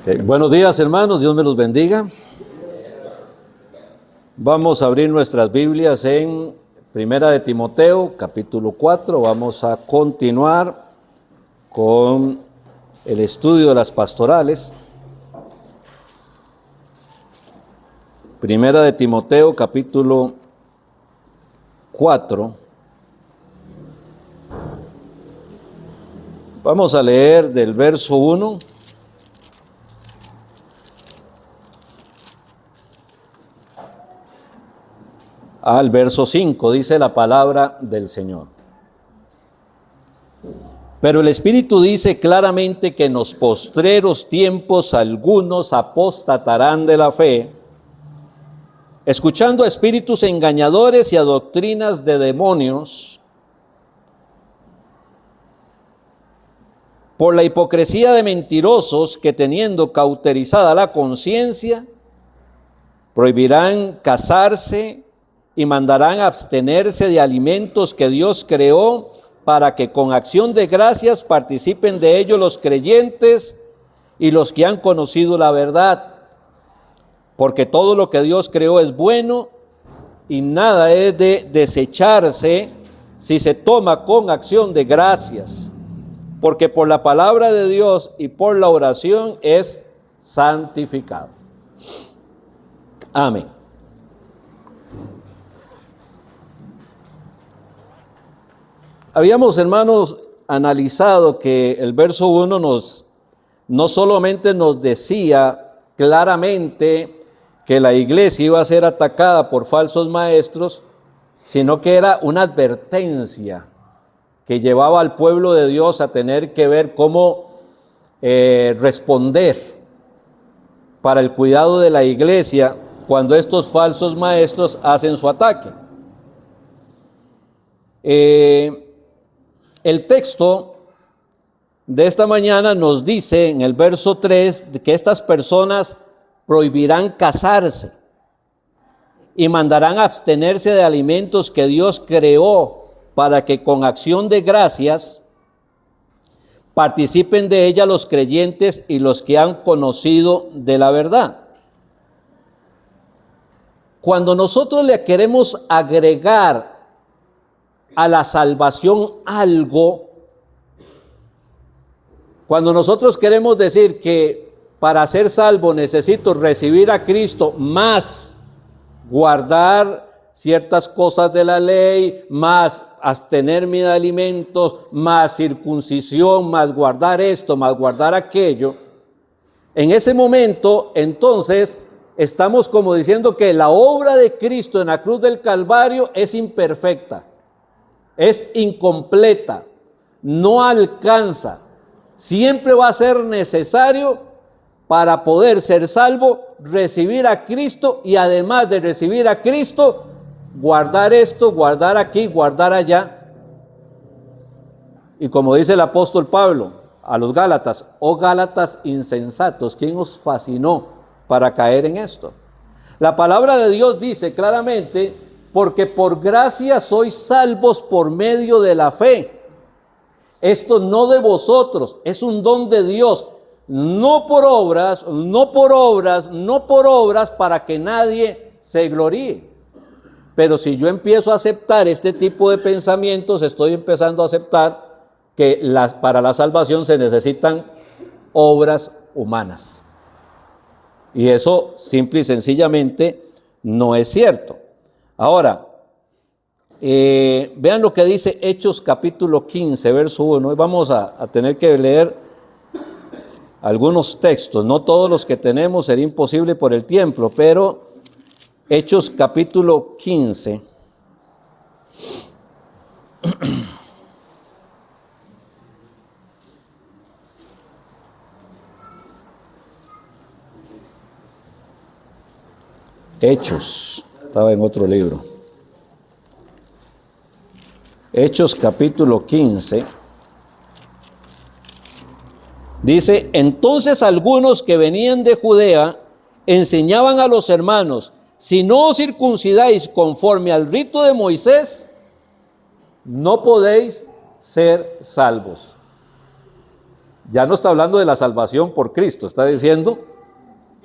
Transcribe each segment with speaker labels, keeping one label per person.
Speaker 1: Buenos días, hermanos, Dios me los bendiga. Vamos a abrir nuestras Biblias en Primera de Timoteo, capítulo 4. Vamos a continuar con el estudio de las pastorales. Primera de Timoteo, capítulo 4. Vamos a leer del verso 1 al verso 5, dice la palabra del Señor. Pero el Espíritu dice claramente que en los postreros tiempos algunos apostatarán de la fe, escuchando a espíritus engañadores y a doctrinas de demonios, por la hipocresía de mentirosos que, teniendo cauterizada la conciencia, prohibirán casarse y mandarán abstenerse de alimentos que Dios creó, para que con acción de gracias participen de ellos los creyentes y los que han conocido la verdad. Porque todo lo que Dios creó es bueno y nada es de desecharse si se toma con acción de gracias, porque por la palabra de Dios y por la oración es santificado. Amén. Habíamos, hermanos, analizado que el verso 1 no solamente nos decía claramente que la iglesia iba a ser atacada por falsos maestros, sino que era una advertencia que llevaba al pueblo de Dios a tener que ver cómo responder para el cuidado de la iglesia cuando estos falsos maestros hacen su ataque. El texto de esta mañana nos dice en el verso 3 que estas personas prohibirán casarse y mandarán abstenerse de alimentos que Dios creó para que con acción de gracias participen de ella los creyentes y los que han conocido de la verdad. Cuando nosotros le queremos agregar a la salvación algo, cuando nosotros queremos decir que para ser salvo necesito recibir a Cristo más guardar ciertas cosas de la ley, más abstenerme de alimentos, más circuncisión, más guardar esto, más guardar aquello, en ese momento entonces estamos como diciendo que la obra de Cristo en la cruz del Calvario es imperfecta, es incompleta, no alcanza. Siempre va a ser necesario, para poder ser salvo, recibir a Cristo, y además de recibir a Cristo, guardar esto, guardar aquí, guardar allá. Y como dice el apóstol Pablo a los Gálatas: oh Gálatas insensatos, ¿quién os fascinó para caer en esto? La palabra de Dios dice claramente: porque por gracia sois salvos por medio de la fe. Esto no de vosotros, es un don de Dios, no por obras, para que nadie se gloríe. Pero si yo empiezo a aceptar este tipo de pensamientos, estoy empezando a aceptar que para la salvación se necesitan obras humanas. Y eso simple y sencillamente no es cierto. Ahora, vean lo que dice Hechos capítulo 15, verso 1. Hoy vamos a tener que leer algunos textos, no todos los que tenemos, sería imposible por el tiempo, pero Hechos capítulo 15. Hechos, estaba en otro libro. Hechos capítulo 15. Dice: entonces algunos que venían de Judea enseñaban a los hermanos: si no os circuncidáis conforme al rito de Moisés, no podéis ser salvos. Ya no está hablando de la salvación por Cristo, está diciendo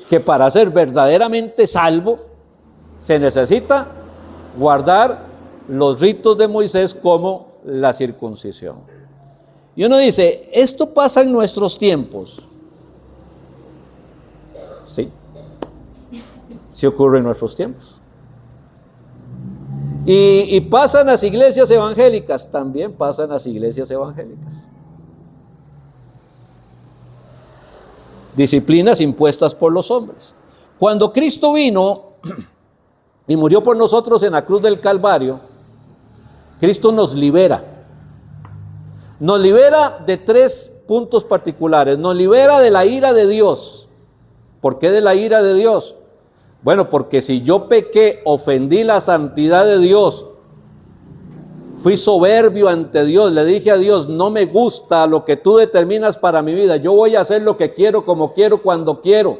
Speaker 1: que para ser verdaderamente salvo se necesita guardar los ritos de Moisés como la circuncisión. Y uno dice, ¿esto pasa en nuestros tiempos? Sí ocurre en nuestros tiempos. Y pasan las iglesias evangélicas, también pasan las iglesias evangélicas. Disciplinas impuestas por los hombres. Cuando Cristo vino y murió por nosotros en la cruz del Calvario, Cristo nos libera. Nos libera de 3 puntos particulares. Nos libera de la ira de Dios. ¿Por qué de la ira de Dios? Bueno, porque si yo pequé, ofendí la santidad de Dios, fui soberbio ante Dios, le dije a Dios, no me gusta lo que tú determinas para mi vida, yo voy a hacer lo que quiero, como quiero, cuando quiero.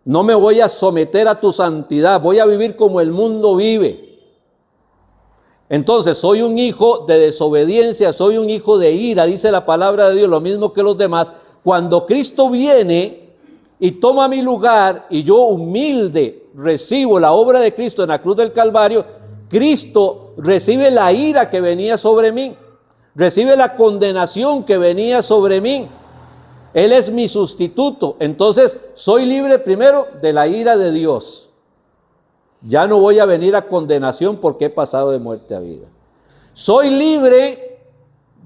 Speaker 1: No me voy a someter a tu santidad, voy a vivir como el mundo vive. Entonces, soy un hijo de desobediencia, soy un hijo de ira, dice la palabra de Dios, lo mismo que los demás. Cuando Cristo viene y toma mi lugar y yo humilde recibo la obra de Cristo en la cruz del Calvario, Cristo recibe la ira que venía sobre mí, recibe la condenación que venía sobre mí. Él es mi sustituto. Entonces soy libre primero de la ira de Dios. Ya no voy a venir a condenación porque he pasado de muerte a vida. Soy libre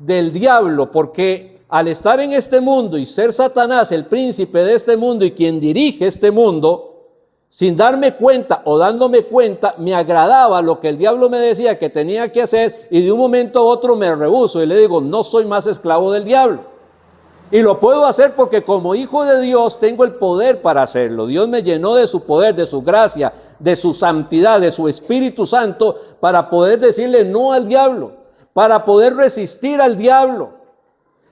Speaker 1: del diablo porque al estar en este mundo y ser Satanás el príncipe de este mundo y quien dirige este mundo, sin darme cuenta o dándome cuenta, me agradaba lo que el diablo me decía que tenía que hacer y de un momento a otro me rehúso y le digo, no soy más esclavo del diablo. Y lo puedo hacer porque como hijo de Dios tengo el poder para hacerlo. Dios me llenó de su poder, de su gracia, de su santidad, de su Espíritu Santo para poder decirle no al diablo, para poder resistir al diablo.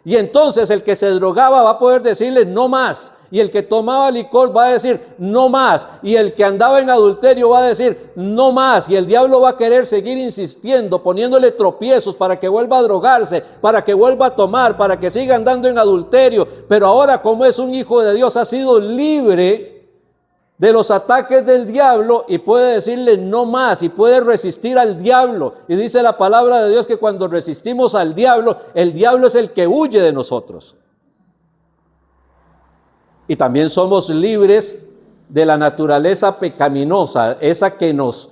Speaker 1: Y entonces el que se drogaba va a poder decirle no más. Y el que tomaba licor va a decir no más. Y el que andaba en adulterio va a decir no más. Y el diablo va a querer seguir insistiendo, poniéndole tropiezos para que vuelva a drogarse, para que vuelva a tomar, para que siga andando en adulterio. Pero ahora, como es un hijo de Dios, ha sido libre de los ataques del diablo y puede decirle no más y puede resistir al diablo. Y dice la palabra de Dios que cuando resistimos al diablo, el diablo es el que huye de nosotros. Y también somos libres de la naturaleza pecaminosa, esa que nos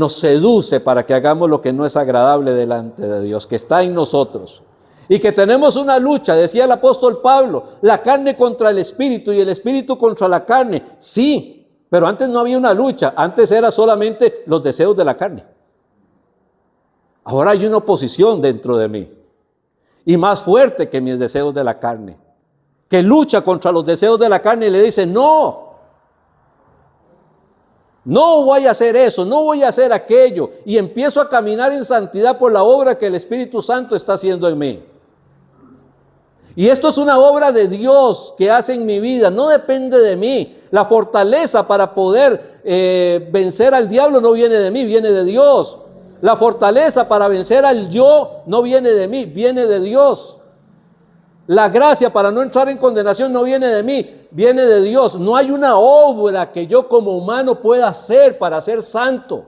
Speaker 1: seduce para que hagamos lo que no es agradable delante de Dios, que está en nosotros. Y que tenemos una lucha, decía el apóstol Pablo, la carne contra el espíritu y el espíritu contra la carne. Sí, pero antes no había una lucha, antes era solamente los deseos de la carne. Ahora hay una oposición dentro de mí, y más fuerte que mis deseos de la carne, que lucha contra los deseos de la carne y le dice, no voy a hacer eso, no voy a hacer aquello, y empiezo a caminar en santidad por la obra que el Espíritu Santo está haciendo en mí. Y esto es una obra de Dios que hace en mi vida, no depende de mí. La fortaleza para poder vencer al diablo no viene de mí, viene de Dios. La fortaleza para vencer al yo no viene de mí, viene de Dios. La gracia para no entrar en condenación no viene de mí, viene de Dios. No hay una obra que yo como humano pueda hacer para ser santo.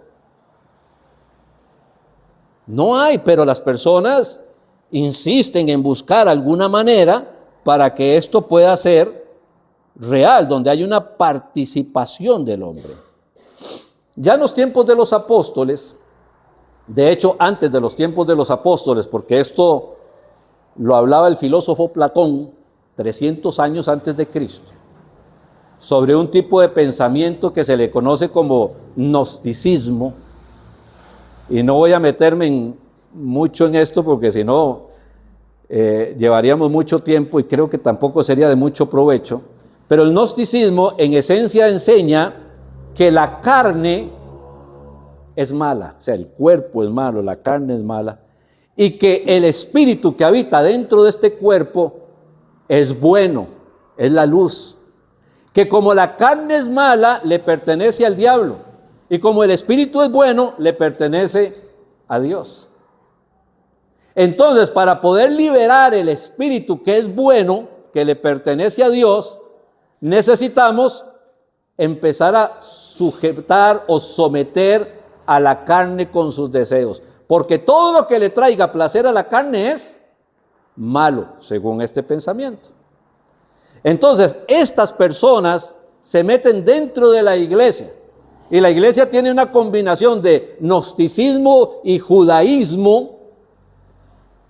Speaker 1: No hay, pero las personas insisten en buscar alguna manera para que esto pueda ser real, donde hay una participación del hombre. Ya en los tiempos de los apóstoles, de hecho antes de los tiempos de los apóstoles, porque esto lo hablaba el filósofo Platón 300 años antes de Cristo, sobre un tipo de pensamiento que se le conoce como gnosticismo, y no voy a meterme mucho en esto porque si no llevaríamos mucho tiempo y creo que tampoco sería de mucho provecho, pero el gnosticismo en esencia enseña que la carne es mala, o sea, el cuerpo es malo, la carne es mala, y que el espíritu que habita dentro de este cuerpo es bueno, es la luz, que como la carne es mala, le pertenece al diablo, y como el espíritu es bueno, le pertenece a Dios. Entonces, para poder liberar el espíritu que es bueno, que le pertenece a Dios, necesitamos empezar a sujetar o someter a la carne con sus deseos. Porque todo lo que le traiga placer a la carne es malo, según este pensamiento. Entonces, estas personas se meten dentro de la iglesia. Y la iglesia tiene una combinación de gnosticismo y judaísmo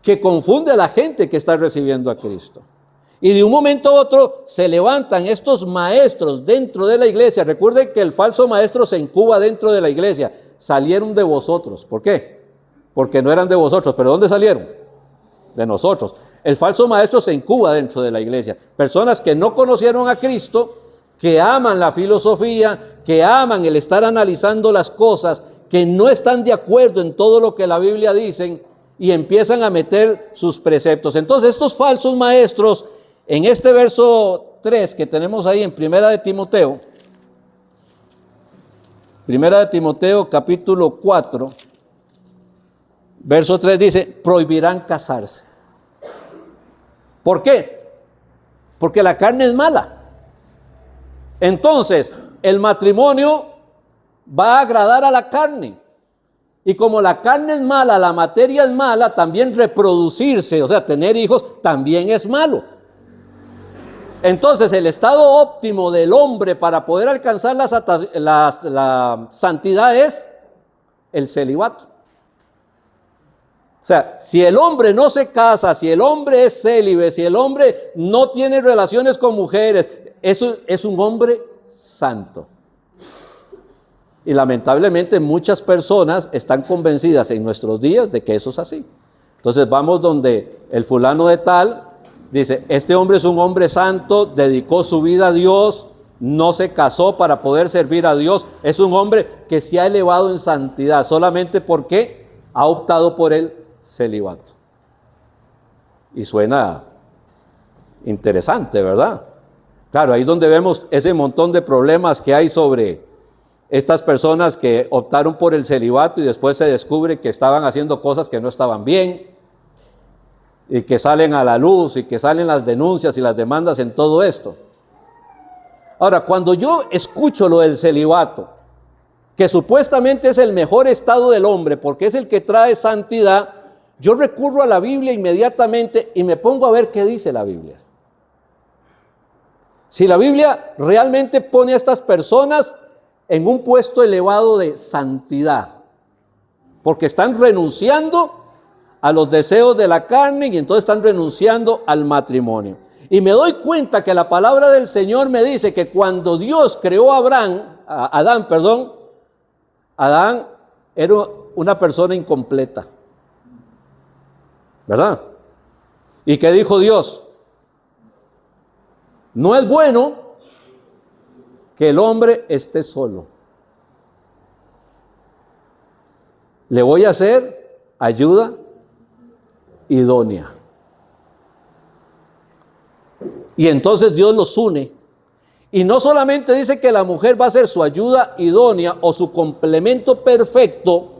Speaker 1: que confunde a la gente que está recibiendo a Cristo. Y de un momento a otro se levantan estos maestros dentro de la iglesia. Recuerden que el falso maestro se incuba dentro de la iglesia. Salieron de vosotros. ¿Por qué? Porque no eran de vosotros. ¿Pero dónde salieron? De nosotros. El falso maestro se incuba dentro de la iglesia. Personas que no conocieron a Cristo, que aman la filosofía, que aman el estar analizando las cosas, que no están de acuerdo en todo lo que la Biblia dice y empiezan a meter sus preceptos. Entonces estos falsos maestros, en este verso 3 que tenemos ahí en Primera de Timoteo capítulo 4, verso 3 dice, prohibirán casarse. ¿Por qué? Porque la carne es mala. Entonces, el matrimonio va a agradar a la carne. Y como la carne es mala, la materia es mala, también reproducirse, o sea, tener hijos, también es malo. Entonces, el estado óptimo del hombre para poder alcanzar la santidad es el celibato. O sea, si el hombre no se casa, si el hombre es célibe, si el hombre no tiene relaciones con mujeres, eso es un hombre santo. Y lamentablemente muchas personas están convencidas en nuestros días de que eso es así. Entonces vamos donde el fulano de tal dice, este hombre es un hombre santo, dedicó su vida a Dios, no se casó para poder servir a Dios, es un hombre que se ha elevado en santidad solamente porque ha optado por el celibato. Y suena interesante, ¿verdad? Claro, ahí es donde vemos ese montón de problemas que hay sobre estas personas que optaron por el celibato y después se descubre que estaban haciendo cosas que no estaban bien y que salen a la luz y que salen las denuncias y las demandas en todo esto. Ahora, cuando yo escucho lo del celibato, que supuestamente es el mejor estado del hombre porque es el que trae santidad, yo recurro a la Biblia inmediatamente y me pongo a ver qué dice la Biblia. Si la Biblia realmente pone a estas personas en un puesto elevado de santidad, porque están renunciando a los deseos de la carne y entonces están renunciando al matrimonio. Y me doy cuenta que la palabra del Señor me dice que cuando Dios creó a Adán era una persona incompleta, ¿verdad? ¿Y qué dijo Dios? No es bueno que el hombre esté solo. Le voy a hacer ayuda idónea. Y entonces Dios los une. Y no solamente dice que la mujer va a ser su ayuda idónea o su complemento perfecto,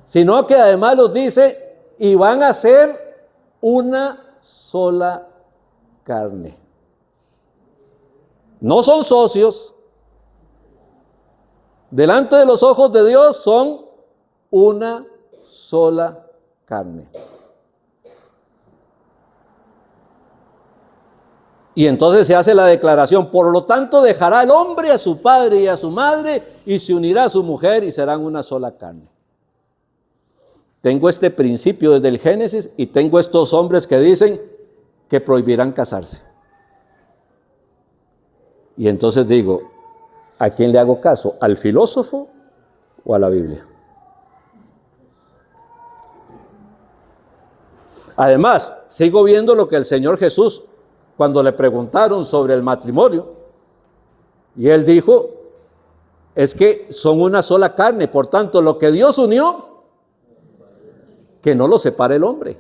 Speaker 1: sino que además los dice, y van a ser una sola carne. No son socios. Delante de los ojos de Dios son una sola carne. Y entonces se hace la declaración, por lo tanto dejará el hombre a su padre y a su madre y se unirá a su mujer y serán una sola carne. Tengo este principio desde el Génesis y tengo estos hombres que dicen que prohibirán casarse. Y entonces digo, ¿a quién le hago caso? ¿Al filósofo o a la Biblia? Además, sigo viendo lo que el Señor Jesús, cuando le preguntaron sobre el matrimonio, y Él dijo, es que son una sola carne, por tanto, lo que Dios unió, que no lo separe el hombre.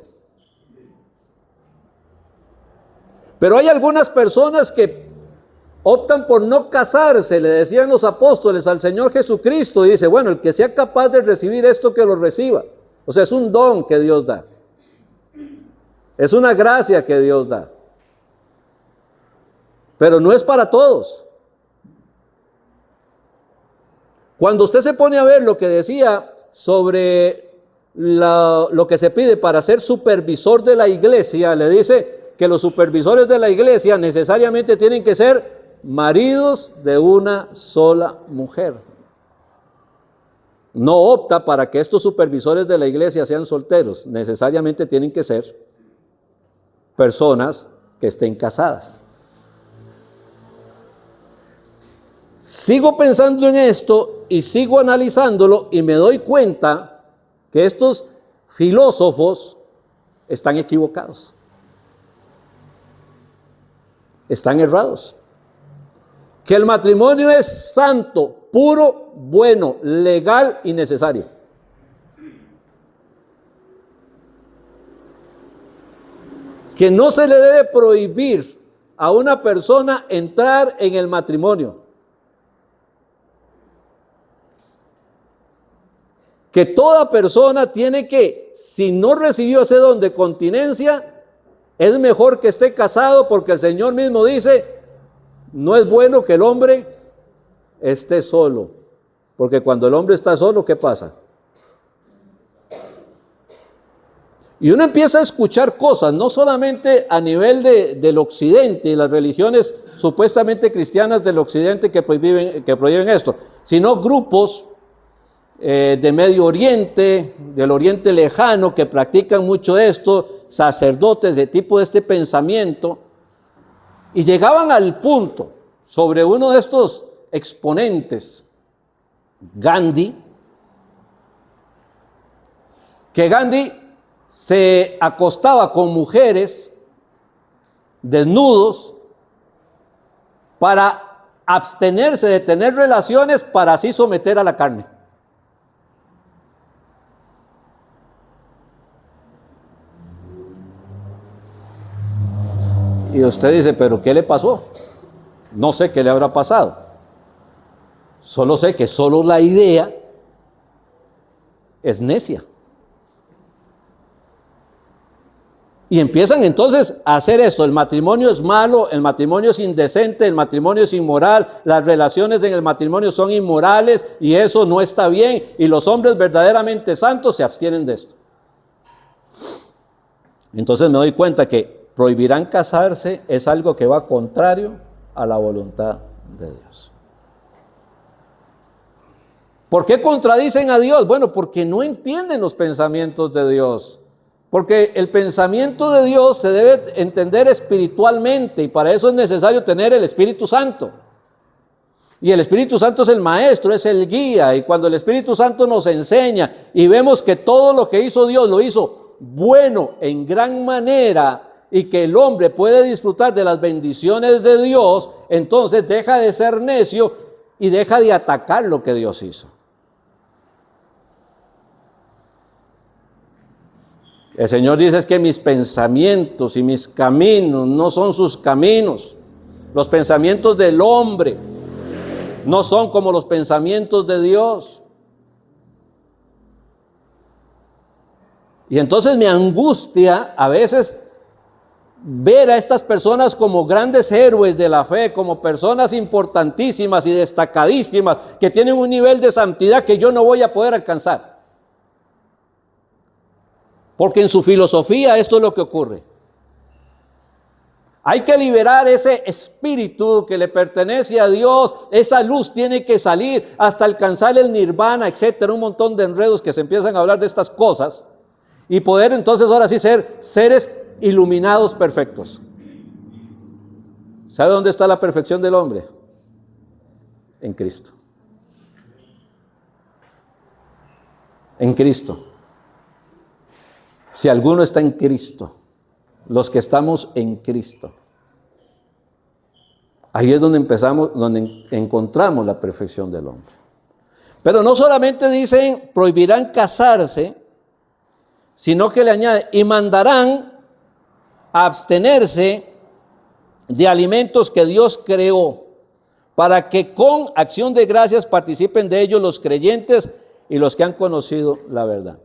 Speaker 1: Pero hay algunas personas que optan por no casarse, le decían los apóstoles al Señor Jesucristo, y dice, bueno, el que sea capaz de recibir esto, que lo reciba. O sea, es un don que Dios da. Es una gracia que Dios da. Pero no es para todos. Cuando usted se pone a ver lo que decía sobre lo que se pide para ser supervisor de la iglesia, le dice que los supervisores de la iglesia necesariamente tienen que ser maridos de una sola mujer. No opta para que estos supervisores de la iglesia sean solteros, necesariamente tienen que ser personas que estén casadas. Sigo pensando en esto y sigo analizándolo y me doy cuenta que estos filósofos están equivocados. Están errados. Que el matrimonio es santo, puro, bueno, legal y necesario. Que no se le debe prohibir a una persona entrar en el matrimonio. Que toda persona tiene que, si no recibió ese don de continencia, es mejor que esté casado, porque el Señor mismo dice, no es bueno que el hombre esté solo, porque cuando el hombre está solo, ¿qué pasa? Y uno empieza a escuchar cosas, no solamente a nivel del occidente y las religiones supuestamente cristianas del occidente que prohíben esto, sino grupos de Medio Oriente, del Oriente Lejano, que practican mucho esto, sacerdotes de tipo de este pensamiento, y llegaban al punto sobre uno de estos exponentes, Gandhi, que Gandhi se acostaba con mujeres desnudos para abstenerse de tener relaciones para así someter a la carne. Y usted dice, ¿pero qué le pasó? No sé qué le habrá pasado. Solo sé que solo la idea es necia. Y empiezan entonces a hacer esto. El matrimonio es malo, el matrimonio es indecente, el matrimonio es inmoral, las relaciones en el matrimonio son inmorales y eso no está bien. Y los hombres verdaderamente santos se abstienen de esto. Entonces me doy cuenta que prohibirán casarse es algo que va contrario a la voluntad de Dios. ¿Por qué contradicen a Dios? Bueno, porque no entienden los pensamientos de Dios. Porque el pensamiento de Dios se debe entender espiritualmente y para eso es necesario tener el Espíritu Santo. Y el Espíritu Santo es el maestro, es el guía. Y cuando el Espíritu Santo nos enseña y vemos que todo lo que hizo Dios lo hizo bueno en gran manera, y que el hombre puede disfrutar de las bendiciones de Dios, entonces deja de ser necio y deja de atacar lo que Dios hizo. El Señor dice es que mis pensamientos y mis caminos no son sus caminos. Los pensamientos del hombre no son como los pensamientos de Dios. Y entonces me angustia a veces ver a estas personas como grandes héroes de la fe, como personas importantísimas y destacadísimas, que tienen un nivel de santidad que yo no voy a poder alcanzar. Porque en su filosofía esto es lo que ocurre. Hay que liberar ese espíritu que le pertenece a Dios, esa luz tiene que salir hasta alcanzar el nirvana, etcétera, un montón de enredos que se empiezan a hablar de estas cosas, y poder entonces ahora sí ser seres iluminados perfectos. ¿Sabe dónde está la perfección del hombre? En Cristo. En Cristo. Si alguno está en Cristo, los que estamos en Cristo, ahí es donde donde encontramos la perfección del hombre. Pero no solamente dicen prohibirán casarse, sino que le añade y mandarán a abstenerse de alimentos que Dios creó, para que con acción de gracias participen de ellos los creyentes y los que han conocido la verdad.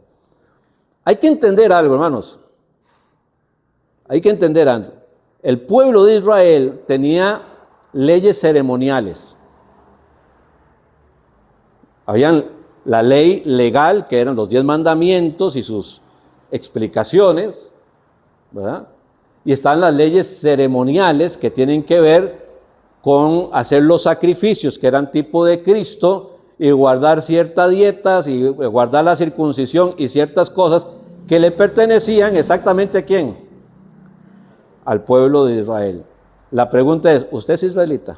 Speaker 1: Hay que entender algo, hermanos. hay que entender algo. El pueblo de Israel tenía leyes ceremoniales. Habían la ley legal, que eran los 10 mandamientos y sus explicaciones, ¿verdad? Y están las leyes ceremoniales que tienen que ver con hacer los sacrificios, que eran tipo de Cristo, y guardar ciertas dietas, y guardar la circuncisión y ciertas cosas que le pertenecían exactamente ¿a quién? Al pueblo de Israel. La pregunta es, ¿usted es israelita?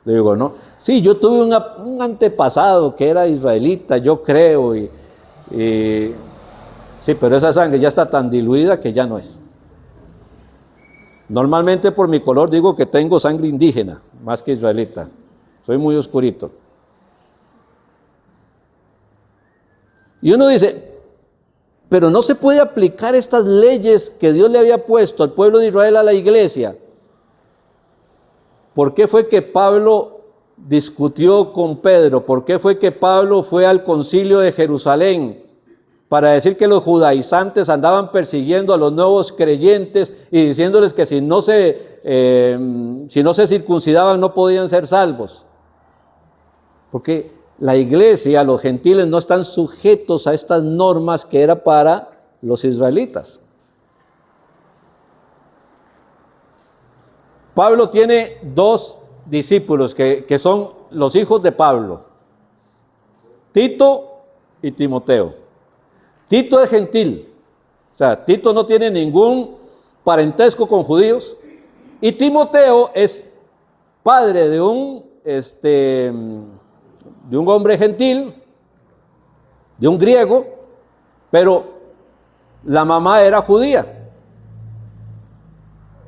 Speaker 1: Le digo, no. Sí, yo tuve un antepasado que era israelita, yo creo, y sí, pero esa sangre ya está tan diluida que ya no es. Normalmente por mi color digo que tengo sangre indígena, más que israelita. Soy muy oscurito. Y uno dice, pero no se puede aplicar estas leyes que Dios le había puesto al pueblo de Israel a la iglesia. ¿Por qué fue que Pablo discutió con Pedro? ¿Por qué fue que Pablo fue al concilio de Jerusalén para decir que los judaizantes andaban persiguiendo a los nuevos creyentes y diciéndoles que si no se circuncidaban no podían ser salvos? Porque la iglesia, los gentiles no están sujetos a estas normas que era para los israelitas. Pablo tiene 2 discípulos que son los hijos de Pablo, Tito y Timoteo. Tito es gentil, o sea, Tito no tiene ningún parentesco con judíos, y Timoteo es padre de un hombre gentil, de un griego, pero la mamá era judía.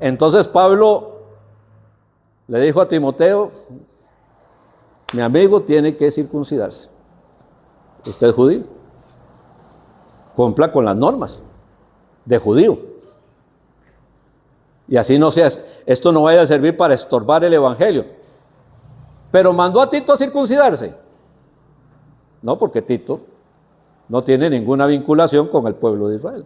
Speaker 1: Entonces Pablo le dijo a Timoteo, mi amigo tiene que circuncidarse. ¿Usted es judío? Cumpla con las normas de judío. Y así no sea, esto no vaya a servir para estorbar el evangelio. Pero mandó a Tito a circuncidarse. No, porque Tito no tiene ninguna vinculación con el pueblo de Israel.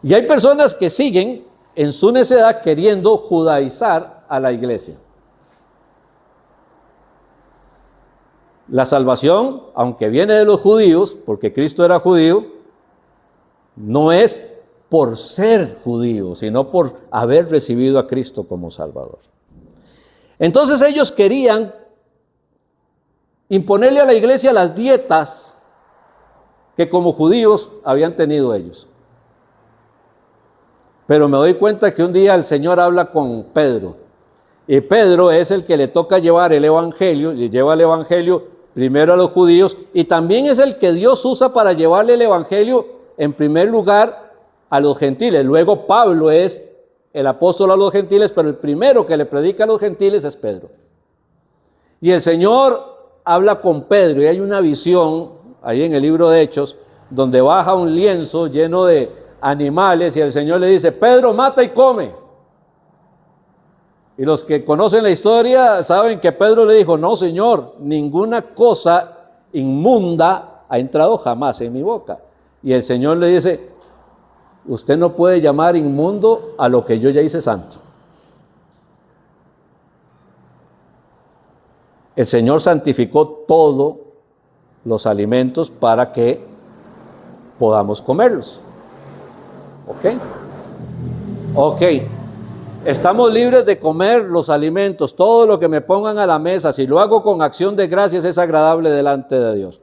Speaker 1: Y hay personas que siguen en su necedad queriendo judaizar a la iglesia. La salvación, aunque viene de los judíos, porque Cristo era judío, no es por ser judío, sino por haber recibido a Cristo como Salvador. Entonces ellos querían imponerle a la iglesia las dietas que como judíos habían tenido ellos. Pero me doy cuenta que un día el Señor habla con Pedro, y Pedro es el que le toca llevar el evangelio, y lleva el evangelio primero a los judíos, y también es el que Dios usa para llevarle el evangelio en primer lugar a los gentiles. Luego Pablo es el apóstol a los gentiles, pero el primero que le predica a los gentiles es Pedro. Y el Señor habla con Pedro, y hay una visión ahí en el libro de Hechos, donde baja un lienzo lleno de animales, y el Señor le dice, Pedro, mata y come. Y los que conocen la historia saben que Pedro le dijo, no, Señor, ninguna cosa inmunda ha entrado jamás en mi boca. Y el Señor le dice, usted no puede llamar inmundo a lo que yo ya hice santo. El Señor santificó todos los alimentos para que podamos comerlos. ¿Ok? Estamos libres de comer los alimentos, todo lo que me pongan a la mesa. Si lo hago con acción de gracias es agradable delante de Dios.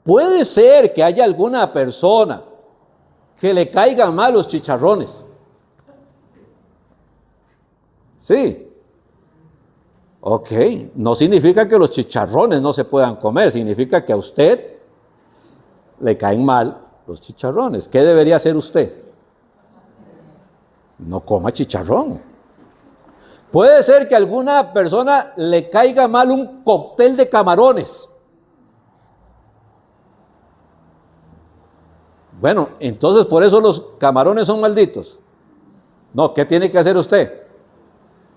Speaker 1: Puede ser que haya alguna persona que le caigan mal los chicharrones. Sí. Ok, no significa que los chicharrones no se puedan comer, significa que a usted le caen mal los chicharrones. ¿Qué debería hacer usted? No coma chicharrón. Puede ser que a alguna persona le caiga mal un cóctel de camarones. Bueno, entonces por eso los camarones son malditos. No, ¿qué tiene que hacer usted?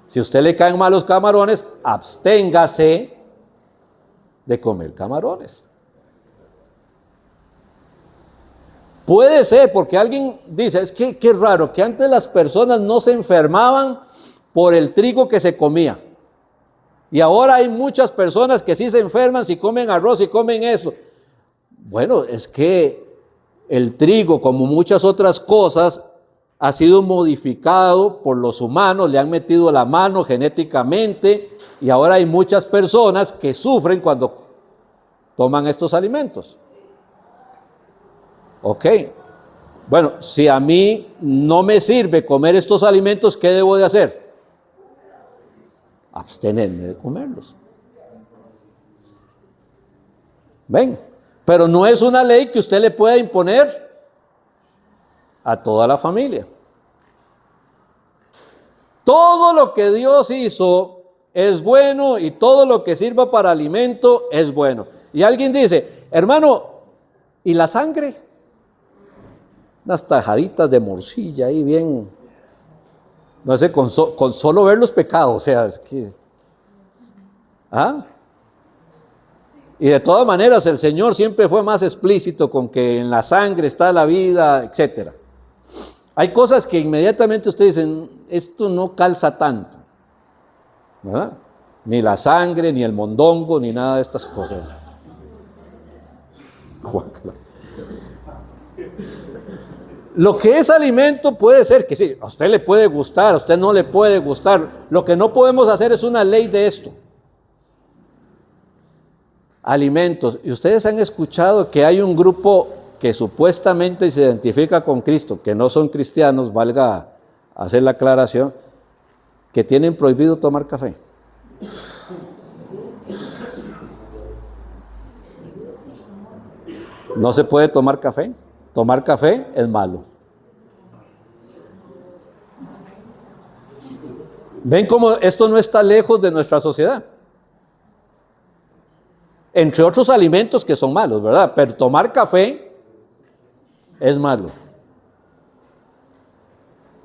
Speaker 1: Si a usted le caen mal los camarones, absténgase de comer camarones. Puede ser, porque alguien dice, es que qué raro, que antes las personas no se enfermaban por el trigo que se comía. Y ahora hay muchas personas que sí se enferman si comen arroz y comen esto. Bueno, es que el trigo, como muchas otras cosas, ha sido modificado por los humanos, le han metido la mano genéticamente y ahora hay muchas personas que sufren cuando toman estos alimentos. Ok, bueno, si a mí no me sirve comer estos alimentos, ¿qué debo de hacer? Abstenerme de comerlos. ¿Ven? Pero no es una ley que usted le pueda imponer a toda la familia. Todo lo que Dios hizo es bueno y todo lo que sirva para alimento es bueno. Y alguien dice, hermano, ¿y la sangre? Unas tajaditas de morcilla ahí bien, no sé, con solo ver los pecados, o sea, es que... ¿Ah? Y de todas maneras el Señor siempre fue más explícito con que en la sangre está la vida, etc. Hay cosas que inmediatamente ustedes dicen, esto no calza tanto, ¿verdad? Ni la sangre, ni el mondongo, ni nada de estas cosas. Lo que es alimento puede ser que sí, a usted le puede gustar, a usted no le puede gustar. Lo que no podemos hacer es una ley de esto. Alimentos. Y ustedes han escuchado que hay un grupo que supuestamente se identifica con Cristo, que no son cristianos, valga hacer la aclaración, que tienen prohibido tomar café. No se puede tomar café. Tomar café es malo. ¿Ven cómo esto no está lejos de nuestra sociedad? Entre otros alimentos que son malos, ¿verdad? Pero tomar café es malo.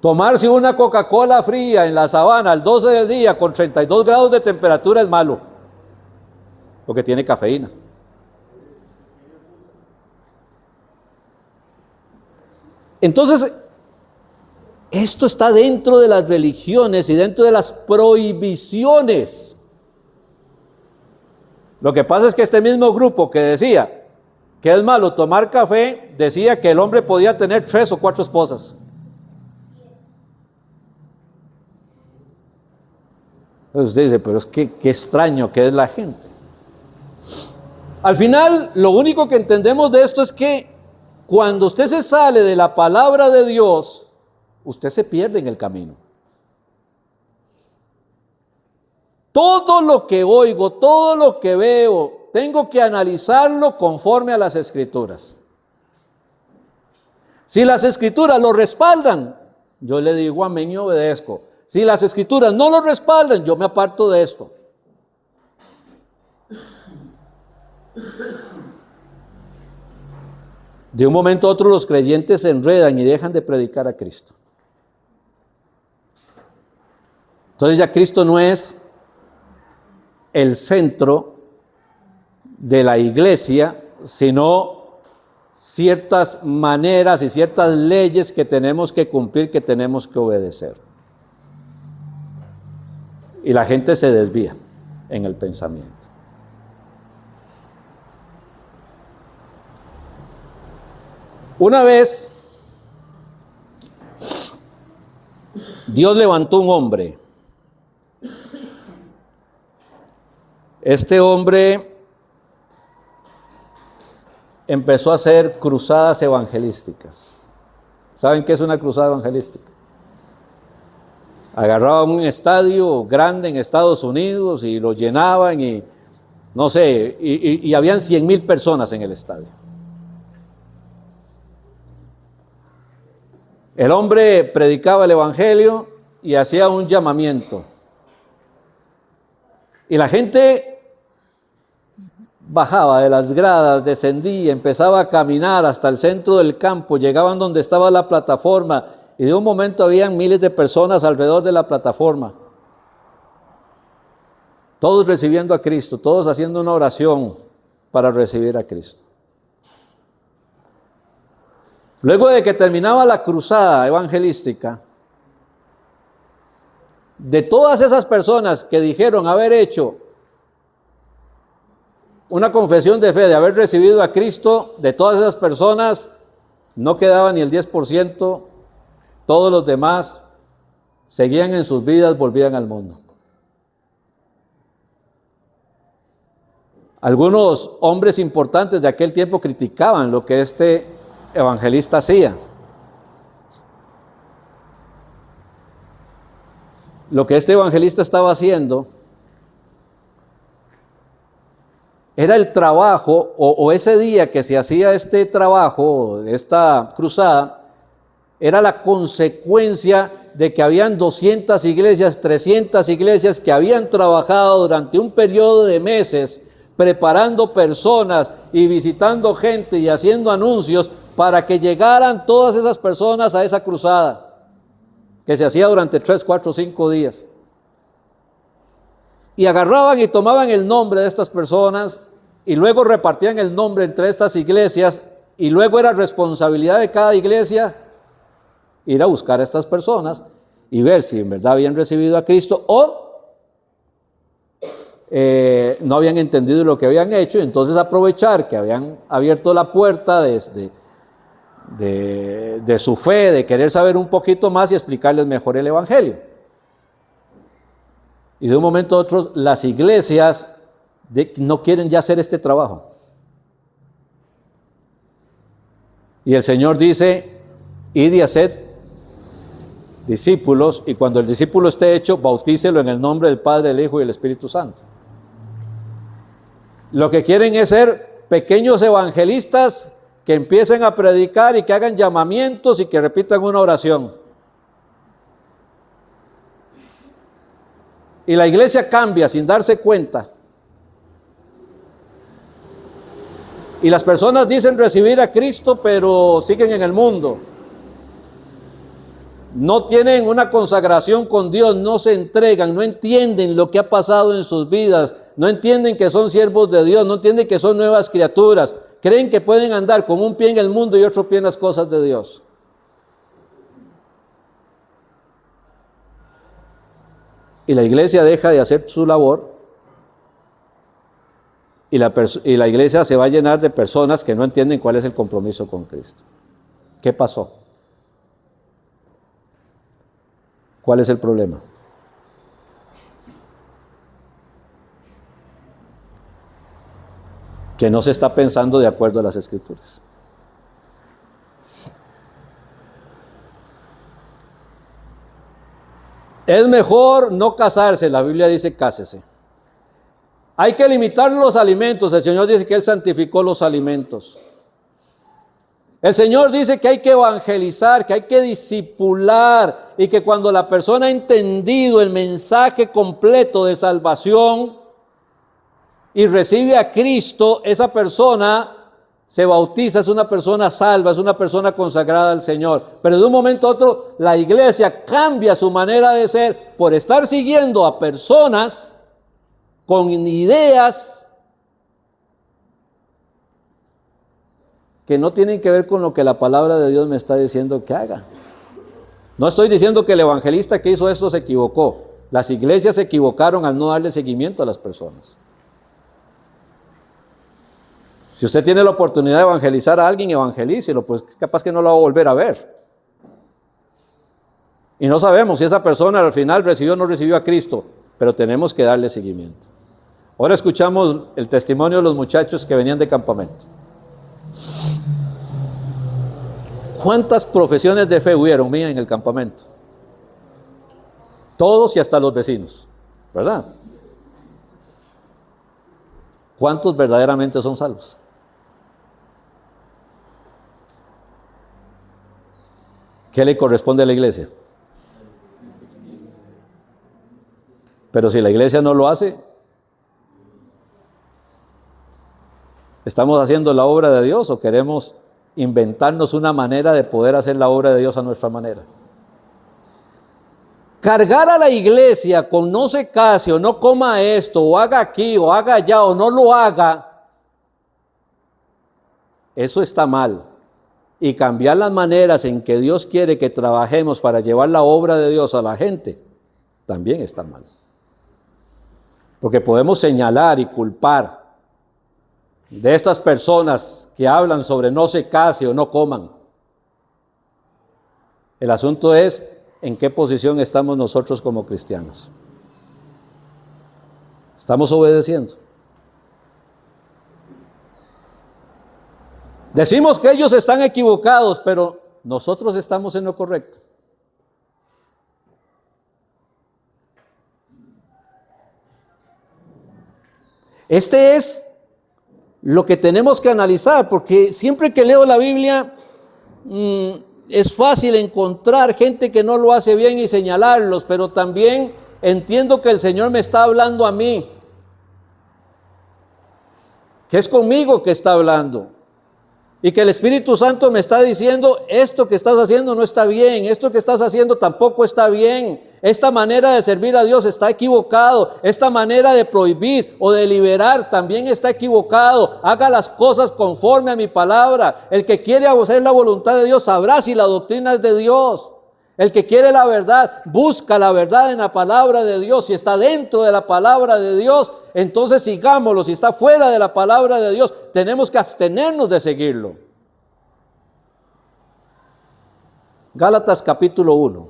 Speaker 1: Tomarse una Coca-Cola fría en la sabana al 12 del día con 32 grados de temperatura es malo, porque tiene cafeína. Entonces, esto está dentro de las religiones y dentro de las prohibiciones. Lo que pasa es que este mismo grupo que decía que es malo tomar café, decía que el hombre podía tener 3 o 4 esposas. Entonces usted dice, pero es que qué extraño que es la gente. Al final, lo único que entendemos de esto es que cuando usted se sale de la palabra de Dios, usted se pierde en el camino. Todo lo que oigo, todo lo que veo, tengo que analizarlo conforme a las Escrituras. Si las Escrituras lo respaldan, yo le digo amén y obedezco. Si las Escrituras no lo respaldan, yo me aparto de esto. De un momento a otro los creyentes se enredan y dejan de predicar a Cristo. Entonces ya Cristo no es el centro de la iglesia, sino ciertas maneras y ciertas leyes que tenemos que cumplir, que tenemos que obedecer. Y la gente se desvía en el pensamiento. Una vez, Dios levantó un hombre. Este hombre empezó a hacer cruzadas evangelísticas. ¿Saben qué es una cruzada evangelística? Agarraban un estadio grande en Estados Unidos y lo llenaban y, no sé, y habían 100,000 personas en el estadio. El hombre predicaba el evangelio y hacía un llamamiento. Y la gente bajaba de las gradas, descendía, empezaba a caminar hasta el centro del campo, llegaban donde estaba la plataforma y de un momento habían miles de personas alrededor de la plataforma. Todos recibiendo a Cristo, todos haciendo una oración para recibir a Cristo. Luego de que terminaba la cruzada evangelística, de todas esas personas que dijeron haber hecho una confesión de fe, de haber recibido a Cristo, de todas esas personas no quedaba ni el 10%, todos los demás seguían en sus vidas, volvían al mundo. Algunos hombres importantes de aquel tiempo criticaban lo que este evangelista hacía. Lo que este evangelista estaba haciendo era el trabajo, o ese día que se hacía este trabajo, esta cruzada, era la consecuencia de que habían 200 iglesias, 300 iglesias que habían trabajado durante un periodo de meses preparando personas y visitando gente y haciendo anuncios para que llegaran todas esas personas a esa cruzada que se hacía durante 3, 4, 5 días. Y agarraban y tomaban el nombre de estas personas y luego repartían el nombre entre estas iglesias y luego era responsabilidad de cada iglesia ir a buscar a estas personas y ver si en verdad habían recibido a Cristo o no habían entendido lo que habían hecho, y entonces aprovechar que habían abierto la puerta de su fe, de querer saber un poquito más y explicarles mejor el evangelio. Y de un momento a otro las iglesias no quieren ya hacer este trabajo. Y el Señor dice: id y haced discípulos, y cuando el discípulo esté hecho, bautícelo en el nombre del Padre, del Hijo y del Espíritu Santo. Lo que quieren es ser pequeños evangelistas que empiecen a predicar y que hagan llamamientos y que repitan una oración. Y la iglesia cambia sin darse cuenta. Y las personas dicen recibir a Cristo, pero siguen en el mundo. No tienen una consagración con Dios, no se entregan, no entienden lo que ha pasado en sus vidas, no entienden que son siervos de Dios, no entienden que son nuevas criaturas, creen que pueden andar con un pie en el mundo y otro pie en las cosas de Dios. Y la iglesia deja de hacer su labor y la iglesia se va a llenar de personas que no entienden cuál es el compromiso con Cristo. ¿Qué pasó? ¿Cuál es el problema? Que no se está pensando de acuerdo a las Escrituras. Es mejor no casarse, la Biblia dice cásese. Hay que limitar los alimentos, el Señor dice que Él santificó los alimentos. El Señor dice que hay que evangelizar, que hay que discipular y que cuando la persona ha entendido el mensaje completo de salvación y recibe a Cristo, esa persona se bautiza, es una persona salva, es una persona consagrada al Señor. Pero de un momento a otro la iglesia cambia su manera de ser por estar siguiendo a personas con ideas que no tienen que ver con lo que la palabra de Dios me está diciendo que haga. No estoy diciendo que el evangelista que hizo esto se equivocó. Las iglesias se equivocaron al no darle seguimiento a las personas. Si usted tiene la oportunidad de evangelizar a alguien, evangelícelo, pues capaz que no lo va a volver a ver. Y no sabemos si esa persona al final recibió o no recibió a Cristo, pero tenemos que darle seguimiento. Ahora escuchamos el testimonio de los muchachos que venían de campamento. ¿Cuántas profesiones de fe hubieron, mía, en el campamento? Todos y hasta los vecinos, ¿verdad? ¿Cuántos verdaderamente son salvos? ¿Qué le corresponde a la iglesia? Pero si la iglesia no lo hace, ¿estamos haciendo la obra de Dios o queremos inventarnos una manera de poder hacer la obra de Dios a nuestra manera? Cargar a la iglesia con no se case o no coma esto o haga aquí o haga allá o no lo haga, eso está mal. y cambiar las maneras en que Dios quiere que trabajemos para llevar la obra de Dios a la gente, también está mal. Porque podemos señalar y culpar de estas personas que hablan sobre no se case o no coman. El asunto es en qué posición estamos nosotros como cristianos. ¿Estamos obedeciendo? Decimos que ellos están equivocados, pero nosotros estamos en lo correcto. Este es lo que tenemos que analizar, porque siempre que leo la Biblia, es fácil encontrar gente que no lo hace bien y señalarlos, pero también entiendo que el Señor me está hablando a mí, que es conmigo que está hablando. Y que el Espíritu Santo me está diciendo, esto que estás haciendo no está bien, esto que estás haciendo tampoco está bien, esta manera de servir a Dios está equivocado, esta manera de prohibir o de liberar también está equivocado, haga las cosas conforme a mi palabra. El que quiere hacer la voluntad de Dios sabrá si la doctrina es de Dios. El que quiere la verdad, busca la verdad en la palabra de Dios. Si está dentro de la palabra de Dios, entonces sigámoslo. Si está fuera de la palabra de Dios, tenemos que abstenernos de seguirlo. Gálatas capítulo 1.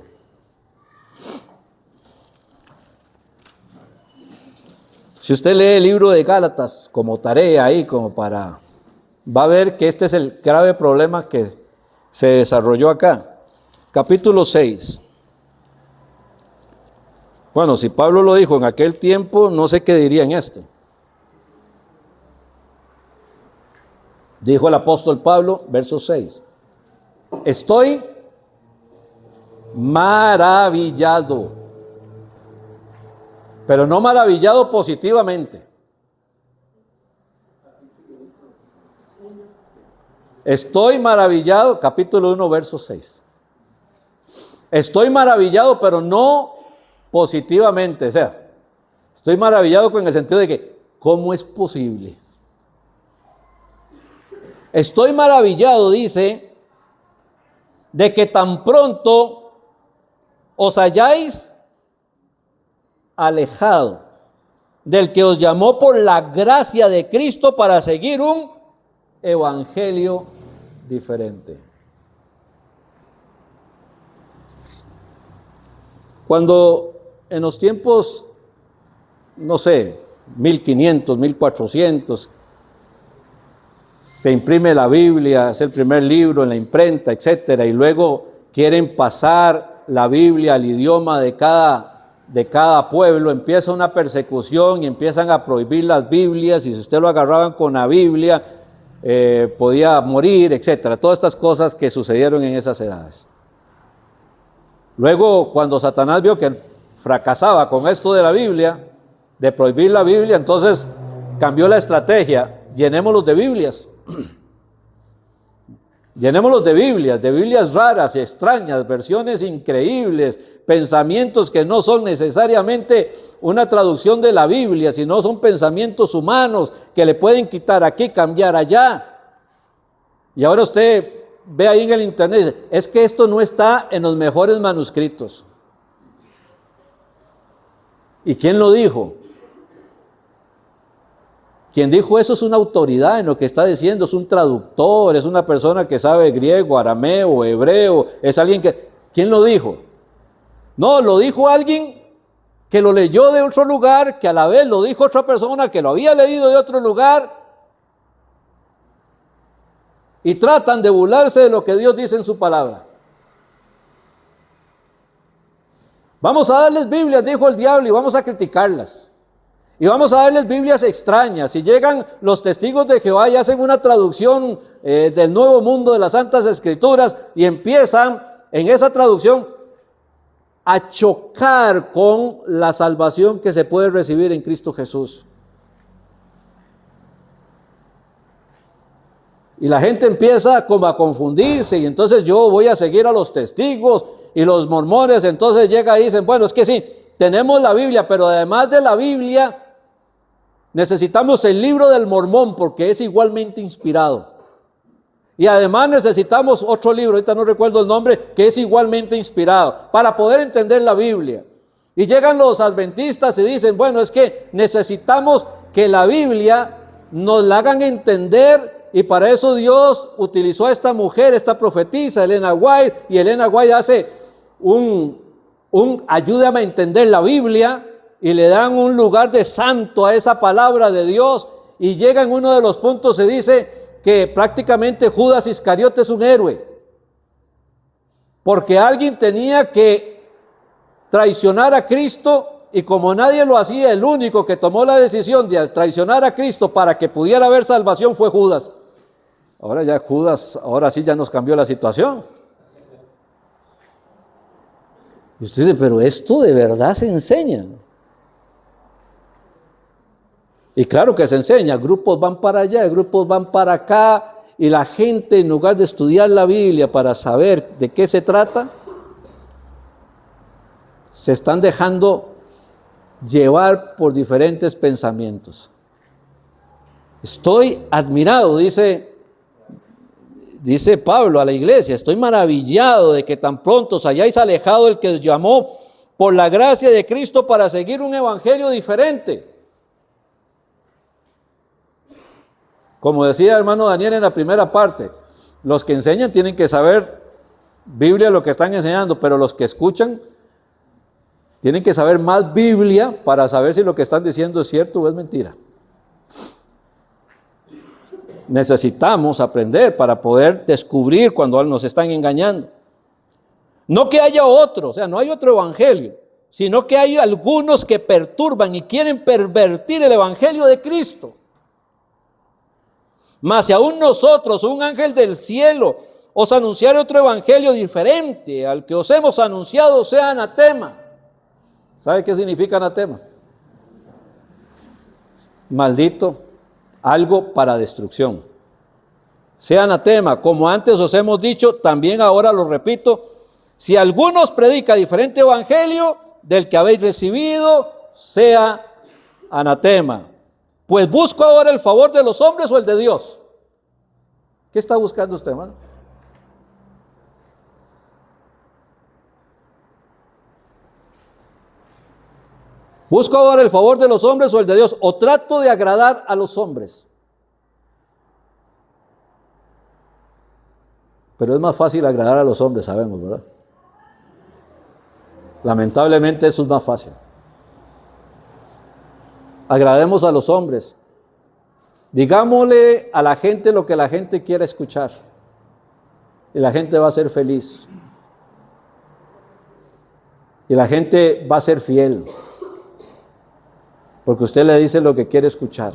Speaker 1: Si usted lee el libro de Gálatas como tarea ahí, va a ver que este es el grave problema que se desarrolló acá. Capítulo 6. Bueno, si Pablo lo dijo en aquel tiempo, no sé qué diría en este. Dijo el apóstol Pablo, verso 6. Estoy maravillado, pero no maravillado positivamente. Estoy maravillado, capítulo 1, verso 6. Estoy maravillado, pero no positivamente. O sea, estoy maravillado con el sentido de que, ¿cómo es posible? Estoy maravillado, dice, de que tan pronto os hayáis alejado del que os llamó por la gracia de Cristo para seguir un evangelio diferente. Cuando en los tiempos, no sé, 1500, 1400, se imprime la Biblia, es el primer libro en la imprenta, etcétera, y luego quieren pasar la Biblia al idioma de cada pueblo, empieza una persecución y empiezan a prohibir las Biblias, y si usted lo agarraban con la Biblia, podía morir, etcétera. Todas estas cosas que sucedieron en esas edades. Luego, cuando Satanás vio que fracasaba con esto de la Biblia, de prohibir la Biblia, entonces cambió la estrategia. Llenémoslos de Biblias. Llenémoslos de Biblias raras, extrañas, versiones increíbles, pensamientos que no son necesariamente una traducción de la Biblia, sino son pensamientos humanos que le pueden quitar aquí, cambiar allá. Y ahora usted ve ahí en el internet, es que esto no está en los mejores manuscritos. ¿Y quién lo dijo? Quien dijo eso es una autoridad en lo que está diciendo, es un traductor, es una persona que sabe griego, arameo, hebreo, es alguien que... ¿Quién lo dijo? No, lo dijo alguien que lo leyó de otro lugar, que a la vez lo dijo otra persona que lo había leído de otro lugar, y tratan de burlarse de lo que Dios dice en su palabra. Vamos a darles Biblias, dijo el diablo, y vamos a criticarlas. Y vamos a darles Biblias extrañas. Si llegan los testigos de Jehová y hacen una traducción del Nuevo Mundo de las Santas Escrituras y empiezan en esa traducción a chocar con la salvación que se puede recibir en Cristo Jesús. Y la gente empieza como a confundirse, y entonces yo voy a seguir a los testigos, y los mormones entonces llegan y dicen, bueno, es que sí, tenemos la Biblia, pero además de la Biblia, necesitamos el libro del Mormón, porque es igualmente inspirado. Y además necesitamos otro libro, ahorita no recuerdo el nombre, que es igualmente inspirado, para poder entender la Biblia. Y llegan los adventistas y dicen, bueno, es que necesitamos que la Biblia nos la hagan entender, y para eso Dios utilizó a esta mujer, esta profetisa, Elena White, y Elena White hace ayúdame a entender la Biblia, y le dan un lugar de santo a esa palabra de Dios, y llega en uno de los puntos, se dice que prácticamente Judas Iscariote es un héroe, porque alguien tenía que traicionar a Cristo, y como nadie lo hacía, el único que tomó la decisión de traicionar a Cristo para que pudiera haber salvación fue Judas. Ahora ya Judas, ahora sí ya nos cambió la situación. Y usted dice, pero esto de verdad se enseña. Y claro que se enseña, grupos van para allá, grupos van para acá, y la gente en lugar de estudiar la Biblia para saber de qué se trata, se están dejando llevar por diferentes pensamientos. Estoy admirado, dice Pablo a la iglesia, estoy maravillado de que tan pronto os hayáis alejado del que os llamó por la gracia de Cristo para seguir un evangelio diferente. Como decía el hermano Daniel en la primera parte, los que enseñan tienen que saber Biblia lo que están enseñando, pero los que escuchan tienen que saber más Biblia para saber si lo que están diciendo es cierto o es mentira. Necesitamos aprender para poder descubrir cuando nos están engañando. No que haya otro, o sea, no hay otro evangelio, sino que hay algunos que perturban y quieren pervertir el evangelio de Cristo. Mas si aún nosotros, un ángel del cielo, os anunciare otro evangelio diferente al que os hemos anunciado, sea anatema. ¿Sabe qué significa anatema? Maldito, algo para destrucción. Sea anatema, como antes os hemos dicho, también ahora lo repito, si alguno os predica diferente evangelio del que habéis recibido, sea anatema. Pues busco ahora el favor de los hombres o el de Dios. ¿Qué está buscando usted, hermano? ¿Busco ahora el favor de los hombres o el de Dios? ¿O trato de agradar a los hombres? Pero es más fácil agradar a los hombres, sabemos, ¿verdad? Lamentablemente eso es más fácil. Agrademos a los hombres. Digámosle a la gente lo que la gente quiere escuchar. Y la gente va a ser feliz. Y la gente va a ser fiel. Porque usted le dice lo que quiere escuchar.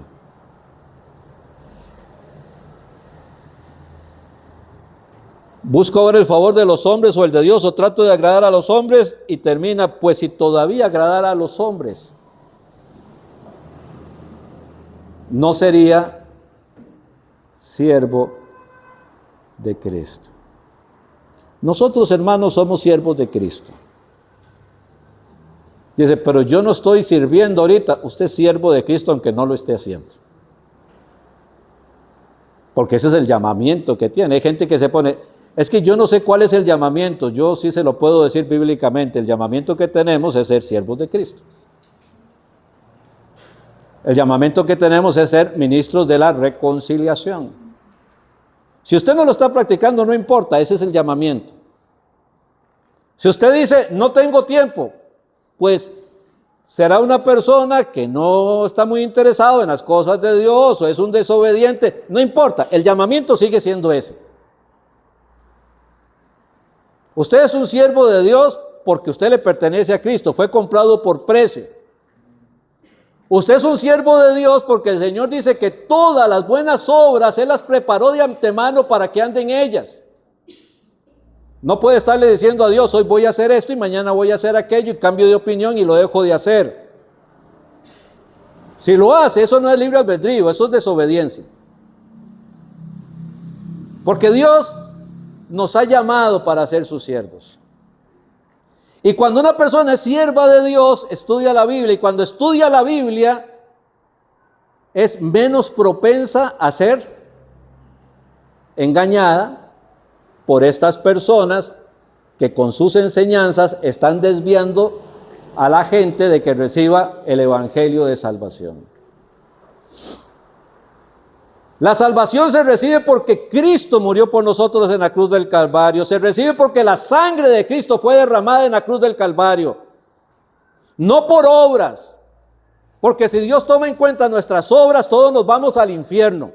Speaker 1: Busco ahora el favor de los hombres o el de Dios, o trato de agradar a los hombres, y termina, pues si todavía agradara a los hombres, no sería siervo de Cristo. Nosotros, hermanos, somos siervos de Cristo. Dice, pero yo no estoy sirviendo ahorita. Usted es siervo de Cristo aunque no lo esté haciendo. Porque ese es el llamamiento que tiene. Hay gente que se pone, es que yo no sé cuál es el llamamiento. Yo sí se lo puedo decir bíblicamente. El llamamiento que tenemos es ser siervos de Cristo. El llamamiento que tenemos es ser ministros de la reconciliación. Si usted no lo está practicando, no importa, ese es el llamamiento. Si usted dice, no tengo tiempo, pues será una persona que no está muy interesado en las cosas de Dios o es un desobediente, no importa, el llamamiento sigue siendo ese. Usted es un siervo de Dios porque usted le pertenece a Cristo, fue comprado por precio. Usted es un siervo de Dios porque el Señor dice que todas las buenas obras Él las preparó de antemano para que anden en ellas. No puede estarle diciendo a Dios, hoy voy a hacer esto y mañana voy a hacer aquello y cambio de opinión y lo dejo de hacer. Si lo hace, eso no es libre albedrío, eso es desobediencia. Porque Dios nos ha llamado para ser sus siervos. Y cuando una persona es sierva de Dios, estudia la Biblia, y cuando estudia la Biblia, es menos propensa a ser engañada por estas personas que con sus enseñanzas están desviando a la gente de que reciba el evangelio de salvación. La salvación se recibe porque Cristo murió por nosotros en la cruz del Calvario. Se recibe porque la sangre de Cristo fue derramada en la cruz del Calvario. No por obras. Porque si Dios toma en cuenta nuestras obras, todos nos vamos al infierno.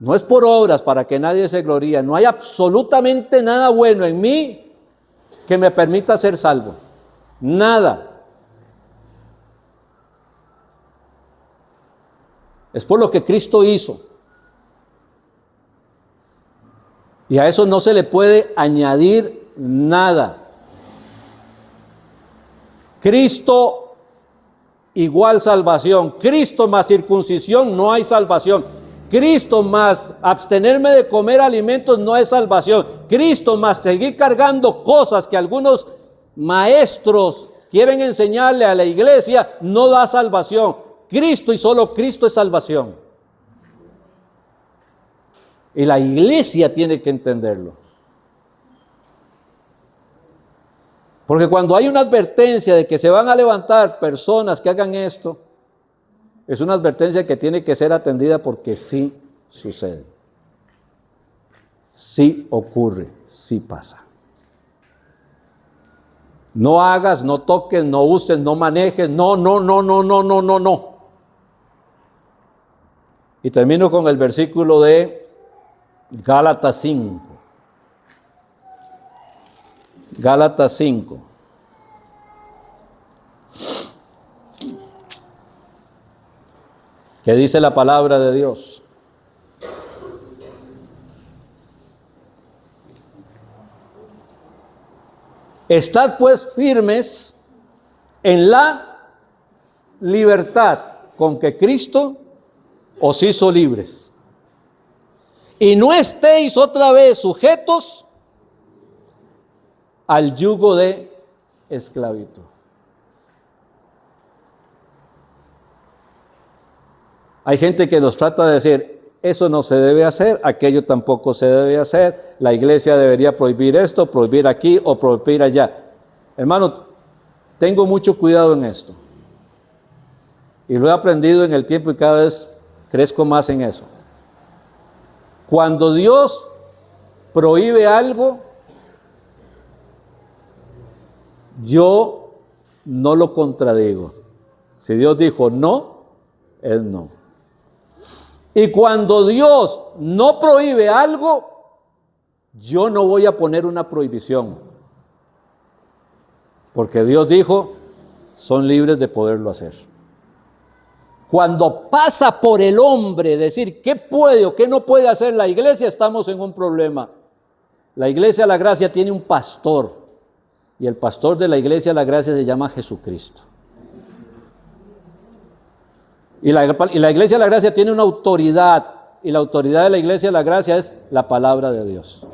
Speaker 1: No es por obras para que nadie se gloríe. No hay absolutamente nada bueno en mí que me permita ser salvo. Nada. Es por lo que Cristo hizo. Y a eso no se le puede añadir nada. Cristo igual salvación. Cristo más circuncisión, no hay salvación. Cristo más abstenerme de comer alimentos, no es salvación. Cristo más seguir cargando cosas que algunos maestros quieren enseñarle a la iglesia, no da salvación. Cristo y solo Cristo es salvación. Y la iglesia tiene que entenderlo. Porque cuando hay una advertencia de que se van a levantar personas que hagan esto, es una advertencia que tiene que ser atendida porque sí sucede. Sí ocurre, sí pasa. No hagas, no toques, no uses, no manejes, no. Y termino con el versículo de Gálatas 5. Gálatas 5. ¿Qué dice la palabra de Dios? Estad pues firmes en la libertad con que Cristo os hizo libres. Y no estéis otra vez sujetos al yugo de esclavitud. Hay gente que nos trata de decir, eso no se debe hacer, aquello tampoco se debe hacer, la iglesia debería prohibir esto, prohibir aquí o prohibir allá. Hermano, tengo mucho cuidado en esto. Y lo he aprendido en el tiempo y cada vez crezco más en eso. Cuando Dios prohíbe algo, yo no lo contradigo. Si Dios dijo no, es no. Y cuando Dios no prohíbe algo, yo no voy a poner una prohibición. Porque Dios dijo, son libres de poderlo hacer. Cuando pasa por el hombre decir qué puede o qué no puede hacer la iglesia, estamos en un problema. La iglesia de la gracia tiene un pastor. Y el pastor de la iglesia de la gracia se llama Jesucristo. Y la iglesia de la gracia tiene una autoridad, y la autoridad de la iglesia de la gracia es la palabra de Dios.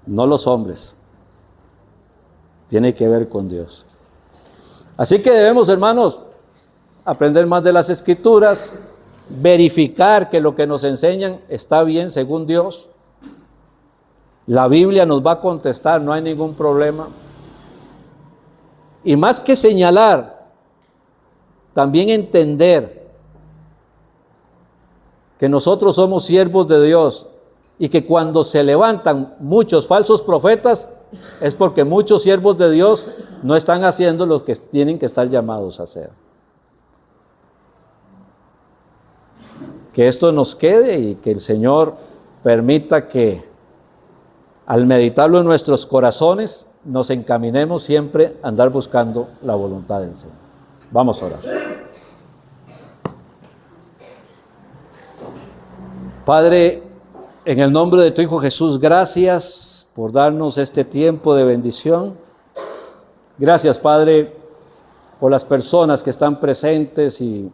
Speaker 1: No los hombres. Tiene que ver con Dios. Así que debemos, hermanos, aprender más de las Escrituras, verificar que lo que nos enseñan está bien según Dios. La Biblia nos va a contestar, no hay ningún problema. Y más que señalar, también entender que nosotros somos siervos de Dios y que cuando se levantan muchos falsos profetas es porque muchos siervos de Dios no están haciendo lo que tienen que estar llamados a hacer. Que esto nos quede y que el Señor permita que al meditarlo en nuestros corazones nos encaminemos siempre a andar buscando la voluntad del Señor. Vamos a orar. Padre, en el nombre de tu Hijo Jesús, gracias por darnos este tiempo de bendición. Gracias, Padre, por las personas que están presentes y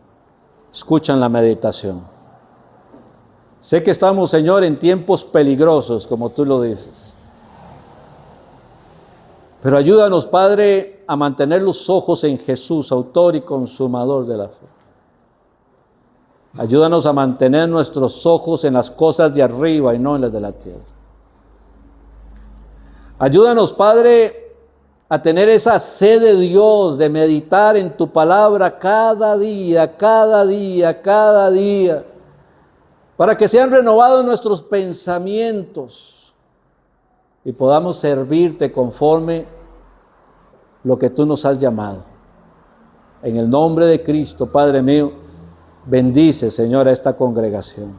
Speaker 1: escuchan la meditación. Sé que estamos, Señor, en tiempos peligrosos, como tú lo dices. Pero ayúdanos, Padre, a mantener los ojos en Jesús, autor y consumador de la fe. Ayúdanos a mantener nuestros ojos en las cosas de arriba y no en las de la tierra. Ayúdanos, Padre, a tener esa sed de Dios, de meditar en tu palabra cada día, cada día, cada día, para que sean renovados nuestros pensamientos y podamos servirte conforme lo que tú nos has llamado. En el nombre de Cristo, Padre mío, bendice, Señor, a esta congregación.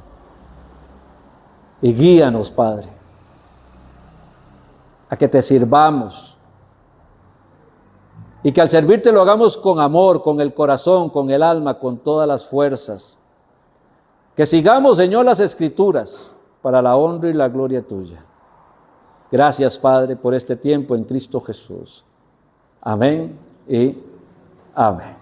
Speaker 1: Y guíanos, Padre, a que te sirvamos. Y que al servirte lo hagamos con amor, con el corazón, con el alma, con todas las fuerzas. Que sigamos, Señor, las Escrituras para la honra y la gloria tuya. Gracias, Padre, por este tiempo en Cristo Jesús. Amén y amén.